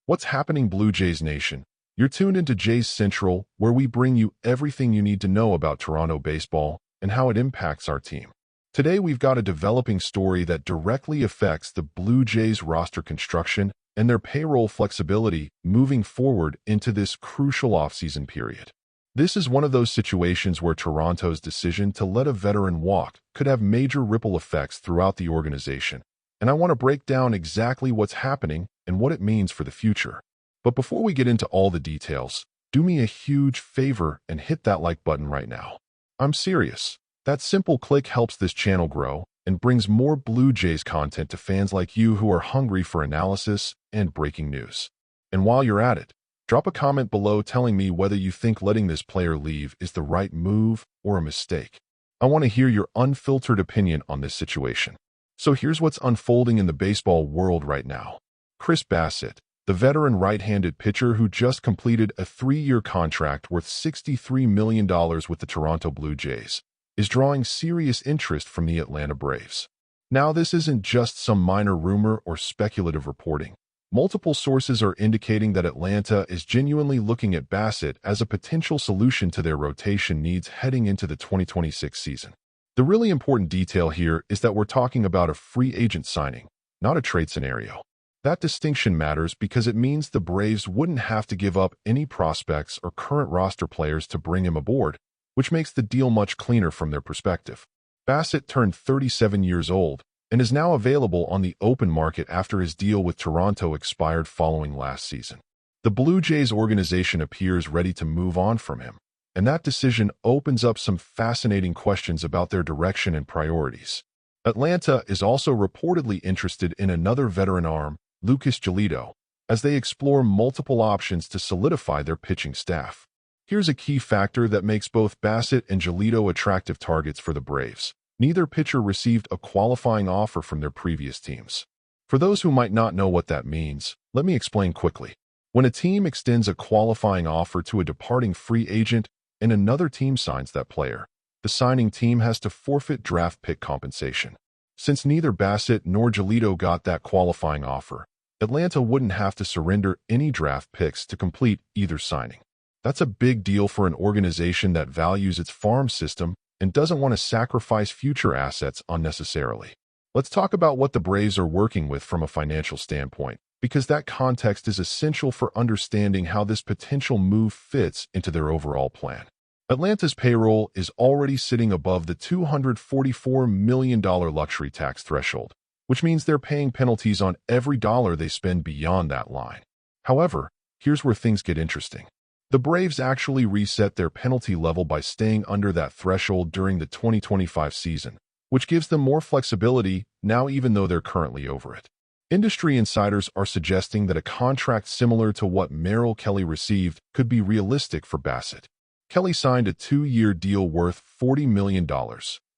What's happening, Blue Jays Nation? You're tuned into Jays Central, where we bring you everything you need to know about Toronto baseball and how it impacts our team. Today, we've got a developing story that directly affects the Blue Jays roster construction and their payroll flexibility moving forward into this crucial offseason period. This is one of those situations where Toronto's decision to let a veteran walk could have major ripple effects throughout the organization, and I want to break down exactly what's happening and what it means for the future. But before we get into all the details, do me a huge favor and hit that like button right now. I'm serious. That simple click helps this channel grow and brings more Blue Jays content to fans like you who are hungry for analysis and breaking news. And while you're at it, drop a comment below telling me whether you think letting this player leave is the right move or a mistake. I want to hear your unfiltered opinion on this situation. So here's what's unfolding in the baseball world right now. Chris Bassitt, the veteran right-handed pitcher who just completed a 3-year contract worth $63 million with the Toronto Blue Jays, is drawing serious interest from the Atlanta Braves. Now, this isn't just some minor rumor or speculative reporting. Multiple sources are indicating that Atlanta is genuinely looking at Bassitt as a potential solution to their rotation needs heading into the 2026 season. The really important detail here is that we're talking about a free agent signing, not a trade scenario. That distinction matters because it means the Braves wouldn't have to give up any prospects or current roster players to bring him aboard, which makes the deal much cleaner from their perspective. Bassitt turned 37 years old and is now available on the open market after his deal with Toronto expired following last season. The Blue Jays organization appears ready to move on from him, and that decision opens up some fascinating questions about their direction and priorities. Atlanta is also reportedly interested in another veteran arm, Lucas Giolito, as they explore multiple options to solidify their pitching staff. Here's a key factor that makes both Bassitt and Giolito attractive targets for the Braves. Neither pitcher received a qualifying offer from their previous teams. For those who might not know what that means, let me explain quickly. When a team extends a qualifying offer to a departing free agent and another team signs that player, the signing team has to forfeit draft pick compensation. Since neither Bassitt nor Giolito got that qualifying offer, Atlanta wouldn't have to surrender any draft picks to complete either signing. That's a big deal for an organization that values its farm system and doesn't want to sacrifice future assets unnecessarily. Let's talk about what the Braves are working with from a financial standpoint, because that context is essential for understanding how this potential move fits into their overall plan. Atlanta's payroll is already sitting above the $244 million luxury tax threshold, which means they're paying penalties on every dollar they spend beyond that line. However, here's where things get interesting. The Braves actually reset their penalty level by staying under that threshold during the 2025 season, which gives them more flexibility now even though they're currently over it. Industry insiders are suggesting that a contract similar to what Merrill Kelly received could be realistic for Bassitt. Kelly signed a 2-year deal worth $40 million,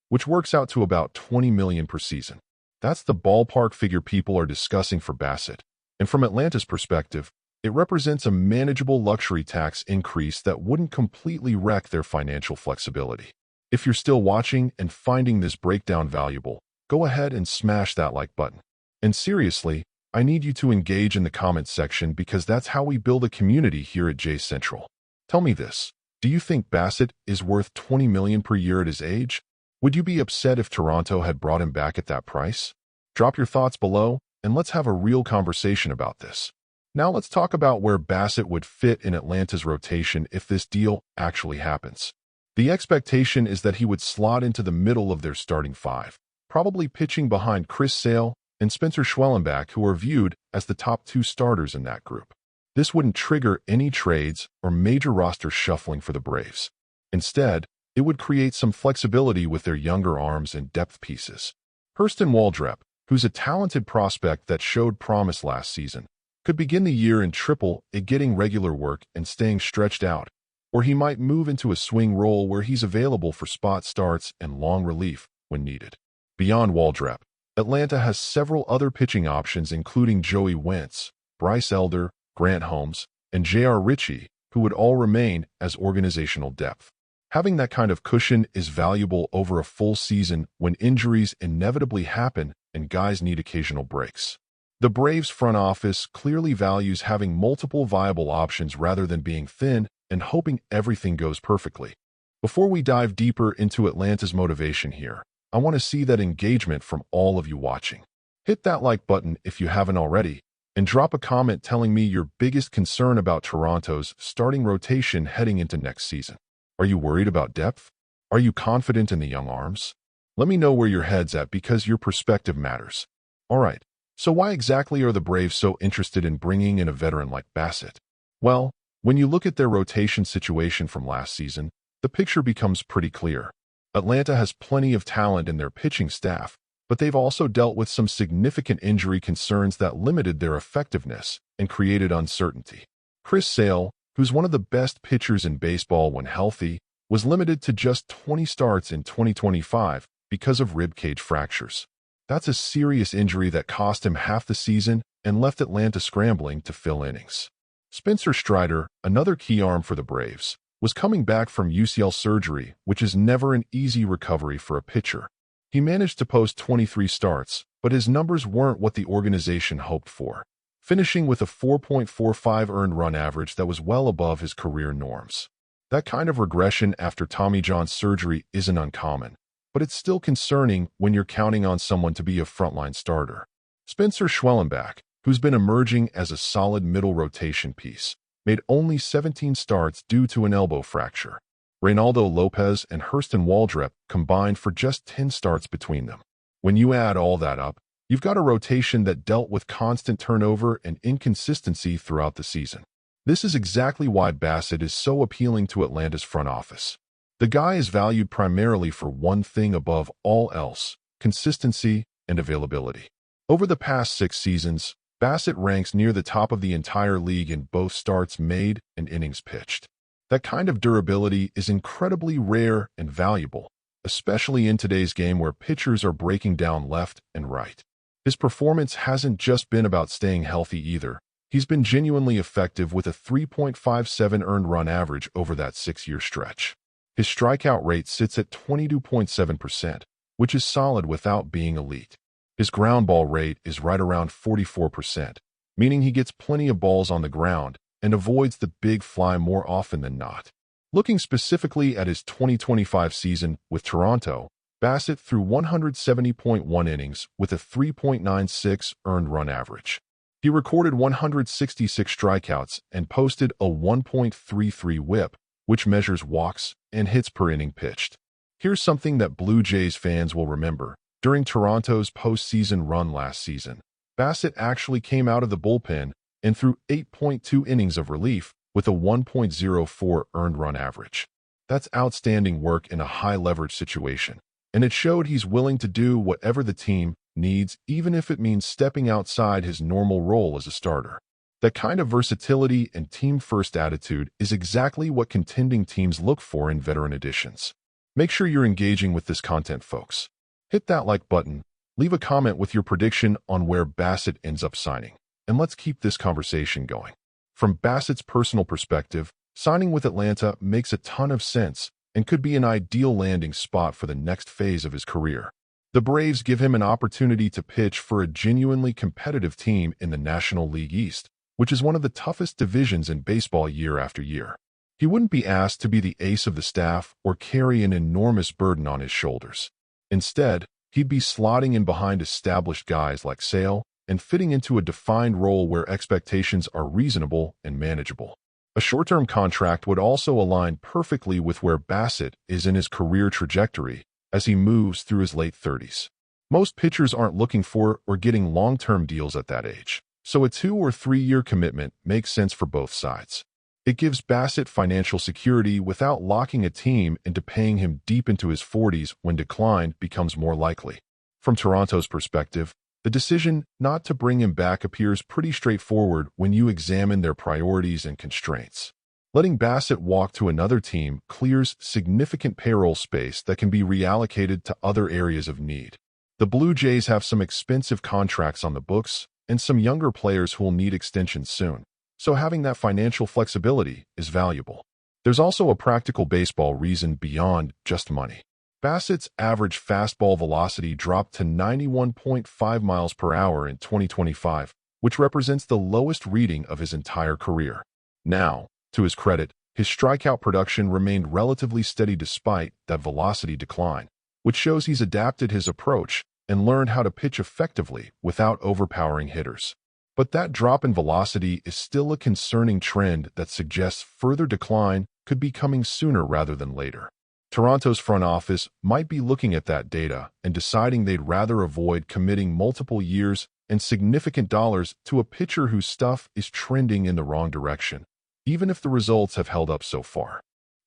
which works out to about $20 million per season. That's the ballpark figure people are discussing for Bassitt. And from Atlanta's perspective, it represents a manageable luxury tax increase that wouldn't completely wreck their financial flexibility. If you're still watching and finding this breakdown valuable, go ahead and smash that like button. And seriously, I need you to engage in the comments section because that's how we build a community here at Jays Central. Tell me this. Do you think Bassitt is worth $20 million per year at his age? Would you be upset if Toronto had brought him back at that price? Drop your thoughts below, and let's have a real conversation about this. Now let's talk about where Bassitt would fit in Atlanta's rotation if this deal actually happens. The expectation is that he would slot into the middle of their starting five, probably pitching behind Chris Sale and Spencer Schwellenbach, who are viewed as the top 2 starters in that group. This wouldn't trigger any trades or major roster shuffling for the Braves. Instead, it would create some flexibility with their younger arms and depth pieces. Hurston Waldrep, who's a talented prospect that showed promise last season, could begin the year in Triple-A getting regular work and staying stretched out, or he might move into a swing role where he's available for spot starts and long relief when needed. Beyond Waldrep, Atlanta has several other pitching options including Joey Wentz, Bryce Elder, Grant Holmes, and J.R. Ritchie, who would all remain as organizational depth. Having that kind of cushion is valuable over a full season when injuries inevitably happen and guys need occasional breaks. The Braves front office clearly values having multiple viable options rather than being thin and hoping everything goes perfectly. Before we dive deeper into Atlanta's motivation here, I want to see that engagement from all of you watching. Hit that like button if you haven't already, and drop a comment telling me your biggest concern about Toronto's starting rotation heading into next season. Are you worried about depth? Are you confident in the young arms? Let me know where your head's at because your perspective matters. All right, so why exactly are the Braves so interested in bringing in a veteran like Bassitt? Well, when you look at their rotation situation from last season, the picture becomes pretty clear. Atlanta has plenty of talent in their pitching staff, but they've also dealt with some significant injury concerns that limited their effectiveness and created uncertainty. Chris Sale, who's one of the best pitchers in baseball when healthy, was limited to just 20 starts in 2025 because of rib cage fractures. That's a serious injury that cost him half the season and left Atlanta scrambling to fill innings. Spencer Strider, another key arm for the Braves, was coming back from UCL surgery, which is never an easy recovery for a pitcher. He managed to post 23 starts, but his numbers weren't what the organization hoped for, finishing with a 4.45 earned run average that was well above his career norms. That kind of regression after Tommy John's surgery isn't uncommon, but it's still concerning when you're counting on someone to be a frontline starter. Spencer Schwellenbach, who's been emerging as a solid middle rotation piece, made only 17 starts due to an elbow fracture. Reynaldo Lopez and Hurston Waldrep combined for just 10 starts between them. When you add all that up, you've got a rotation that dealt with constant turnover and inconsistency throughout the season. This is exactly why Bassitt is so appealing to Atlanta's front office. The guy is valued primarily for one thing above all else: consistency and availability. Over the past 6 seasons, Bassitt ranks near the top of the entire league in both starts made and innings pitched. That kind of durability is incredibly rare and valuable, especially in today's game where pitchers are breaking down left and right. His performance hasn't just been about staying healthy either. He's been genuinely effective with a 3.57 earned run average over that 6-year stretch. His strikeout rate sits at 22.7%, which is solid without being elite. His ground ball rate is right around 44%, meaning he gets plenty of balls on the ground and avoids the big fly more often than not. Looking specifically at his 2025 season with Toronto, Bassitt threw 170.1 innings with a 3.96 earned run average. He recorded 166 strikeouts and posted a 1.33 whip, which measures walks and hits per inning pitched. Here's something that Blue Jays fans will remember. During Toronto's postseason run last season, Bassitt actually came out of the bullpen and threw 8.2 innings of relief with a 1.04 earned run average. That's outstanding work in a high-leverage situation, and it showed he's willing to do whatever the team needs, even if it means stepping outside his normal role as a starter. That kind of versatility and team-first attitude is exactly what contending teams look for in veteran additions. Make sure you're engaging with this content, folks. Hit that like button, leave a comment with your prediction on where Bassitt ends up signing, and let's keep this conversation going. From Bassitt's personal perspective, signing with Atlanta makes a ton of sense and could be an ideal landing spot for the next phase of his career. The Braves give him an opportunity to pitch for a genuinely competitive team in the National League East, which is one of the toughest divisions in baseball year after year. He wouldn't be asked to be the ace of the staff or carry an enormous burden on his shoulders. Instead, he'd be slotting in behind established guys like Sale and fitting into a defined role where expectations are reasonable and manageable. A short-term contract would also align perfectly with where Bassitt is in his career trajectory as he moves through his late 30s. Most pitchers aren't looking for or getting long-term deals at that age, so a 2- or 3-year commitment makes sense for both sides. It gives Bassitt financial security without locking a team into paying him deep into his 40s when decline becomes more likely. From Toronto's perspective, the decision not to bring him back appears pretty straightforward when you examine their priorities and constraints. Letting Bassitt walk to another team clears significant payroll space that can be reallocated to other areas of need. The Blue Jays have some expensive contracts on the books and some younger players who will need extensions soon, so having that financial flexibility is valuable. There's also a practical baseball reason beyond just money. Bassitt's average fastball velocity dropped to 91.5 miles per hour in 2025, which represents the lowest reading of his entire career. Now, to his credit, his strikeout production remained relatively steady despite that velocity decline, which shows he's adapted his approach and learned how to pitch effectively without overpowering hitters. But that drop in velocity is still a concerning trend that suggests further decline could be coming sooner rather than later. Toronto's front office might be looking at that data and deciding they'd rather avoid committing multiple years and significant dollars to a pitcher whose stuff is trending in the wrong direction, even if the results have held up so far.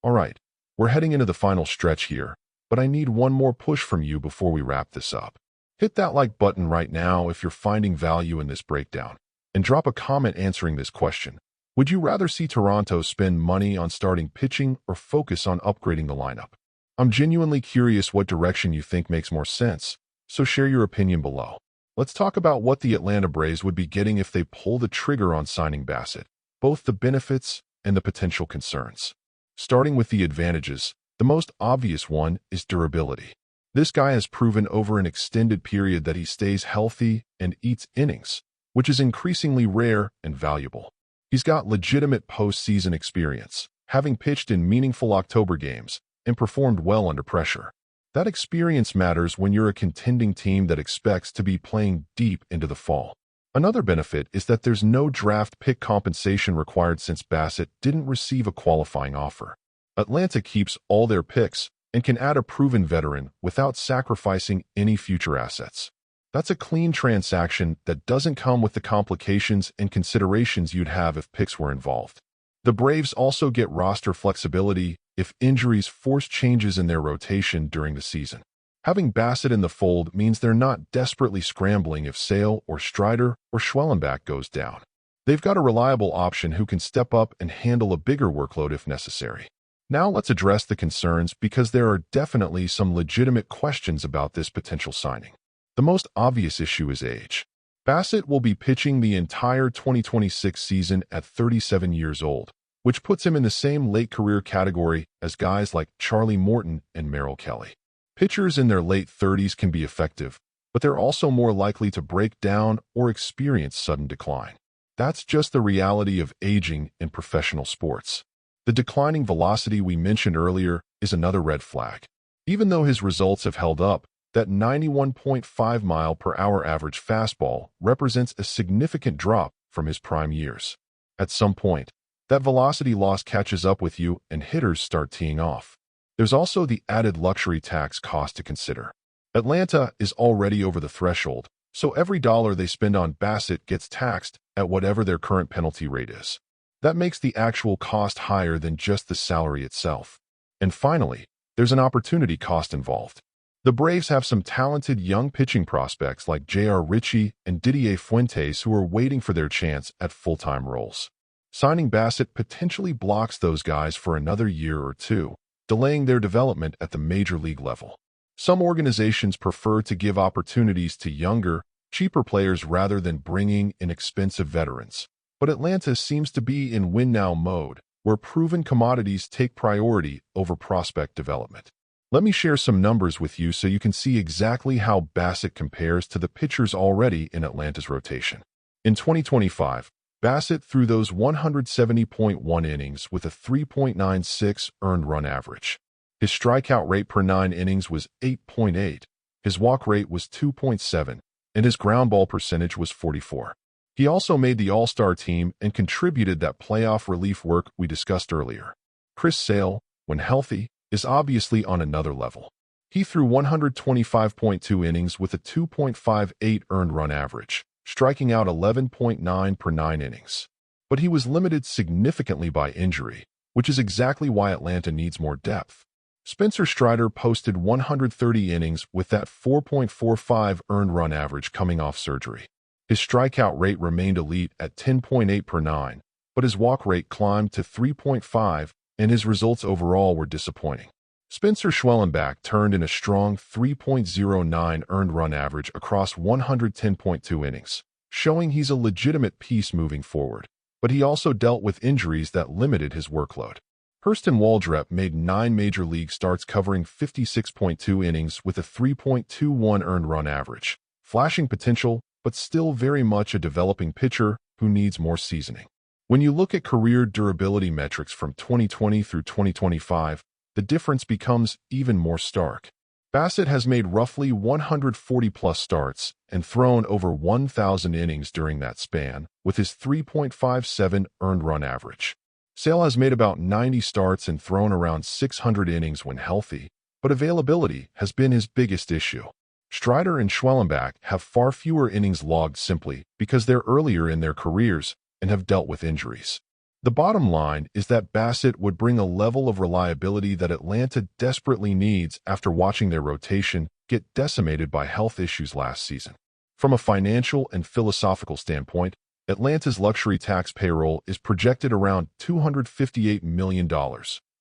All right, we're heading into the final stretch here, but I need one more push from you before we wrap this up. Hit that like button right now if you're finding value in this breakdown, and drop a comment answering this question. Would you rather see Toronto spend money on starting pitching or focus on upgrading the lineup? I'm genuinely curious what direction you think makes more sense, so share your opinion below. Let's talk about what the Atlanta Braves would be getting if they pull the trigger on signing Bassitt, both the benefits and the potential concerns. Starting with the advantages, the most obvious one is durability. This guy has proven over an extended period that he stays healthy and eats innings, which is increasingly rare and valuable. He's got legitimate postseason experience, having pitched in meaningful October games and performed well under pressure. That experience matters when you're a contending team that expects to be playing deep into the fall. Another benefit is that there's no draft pick compensation required since Bassitt didn't receive a qualifying offer. Atlanta keeps all their picks and can add a proven veteran without sacrificing any future assets. That's a clean transaction that doesn't come with the complications and considerations you'd have if picks were involved. The Braves also get roster flexibility if injuries force changes in their rotation during the season. Having Bassitt in the fold means they're not desperately scrambling if Sale or Strider or Schwellenbach goes down. They've got a reliable option who can step up and handle a bigger workload if necessary. Now let's address the concerns because there are definitely some legitimate questions about this potential signing. The most obvious issue is age. Bassitt will be pitching the entire 2026 season at 37 years old, which puts him in the same late career category as guys like Charlie Morton and Merrill Kelly. Pitchers in their late 30s can be effective, but they're also more likely to break down or experience sudden decline. That's just the reality of aging in professional sports. The declining velocity we mentioned earlier is another red flag. Even though his results have held up, that 91.5 mile per hour average fastball represents a significant drop from his prime years. At some point, that velocity loss catches up with you and hitters start teeing off. There's also the added luxury tax cost to consider. Atlanta is already over the threshold, so every dollar they spend on Bassitt gets taxed at whatever their current penalty rate is. That makes the actual cost higher than just the salary itself. And finally, there's an opportunity cost involved. The Braves have some talented young pitching prospects like J.R. Ritchie and Didier Fuentes who are waiting for their chance at full-time roles. Signing Bassitt potentially blocks those guys for another year or two, delaying their development at the major league level. Some organizations prefer to give opportunities to younger, cheaper players rather than bringing in expensive veterans. But Atlanta seems to be in win-now mode, where proven commodities take priority over prospect development. Let me share some numbers with you so you can see exactly how Bassitt compares to the pitchers already in Atlanta's rotation. In 2025, Bassitt threw those 170.1 innings with a 3.96 earned run average. His strikeout rate per 9 innings was 8.8, his walk rate was 2.7, and his ground ball percentage was 44. He also made the All-Star team and contributed that playoff relief work we discussed earlier. Chris Sale, when healthy, is obviously on another level. He threw 125.2 innings with a 2.58 earned run average, striking out 11.9 per 9 innings. But he was limited significantly by injury, which is exactly why Atlanta needs more depth. Spencer Strider posted 130 innings with that 4.45 earned run average coming off surgery. His strikeout rate remained elite at 10.8 per 9, but his walk rate climbed to 3.5, and his results overall were disappointing. Spencer Schwellenbach turned in a strong 3.09 earned run average across 110.2 innings, showing he's a legitimate piece moving forward, but he also dealt with injuries that limited his workload. Hurston Waldrep made 9 major league starts covering 56.2 innings with a 3.21 earned run average. Flashing potential, but still very much a developing pitcher who needs more seasoning. When you look at career durability metrics from 2020 through 2025, the difference becomes even more stark. Bassitt has made roughly 140-plus starts and thrown over 1,000 innings during that span, with his 3.57 earned run average. Sale has made about 90 starts and thrown around 600 innings when healthy, but availability has been his biggest issue. Strider and Schwellenbach have far fewer innings logged simply because they're earlier in their careers and have dealt with injuries. The bottom line is that Bassitt would bring a level of reliability that Atlanta desperately needs after watching their rotation get decimated by health issues last season. From a financial and philosophical standpoint, Atlanta's luxury tax payroll is projected around $258 million,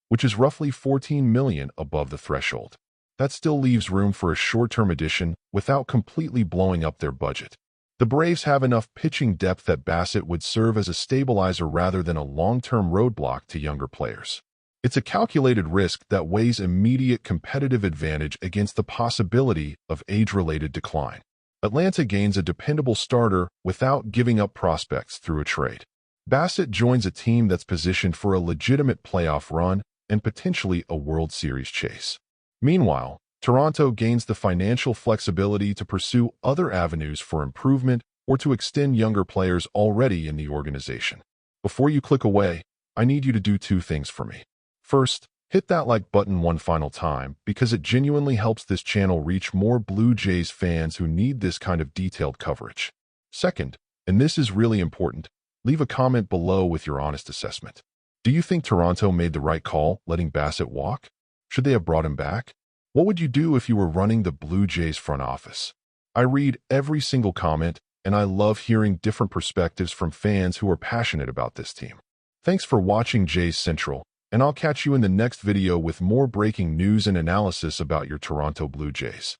which is roughly $14 million above the threshold. That still leaves room for a short-term addition without completely blowing up their budget. The Braves have enough pitching depth that Bassitt would serve as a stabilizer rather than a long-term roadblock to younger players. It's a calculated risk that weighs immediate competitive advantage against the possibility of age-related decline. Atlanta gains a dependable starter without giving up prospects through a trade. Bassitt joins a team that's positioned for a legitimate playoff run and potentially a World Series chase. Meanwhile, Toronto gains the financial flexibility to pursue other avenues for improvement or to extend younger players already in the organization. Before you click away, I need you to do 2 things for me. First, hit that like button one final time because it genuinely helps this channel reach more Blue Jays fans who need this kind of detailed coverage. Second, and this is really important, leave a comment below with your honest assessment. Do you think Toronto made the right call letting Bassitt walk? Should they have brought him back? What would you do if you were running the Blue Jays front office? I read every single comment, and I love hearing different perspectives from fans who are passionate about this team. Thanks for watching Jays Central, and I'll catch you in the next video with more breaking news and analysis about your Toronto Blue Jays.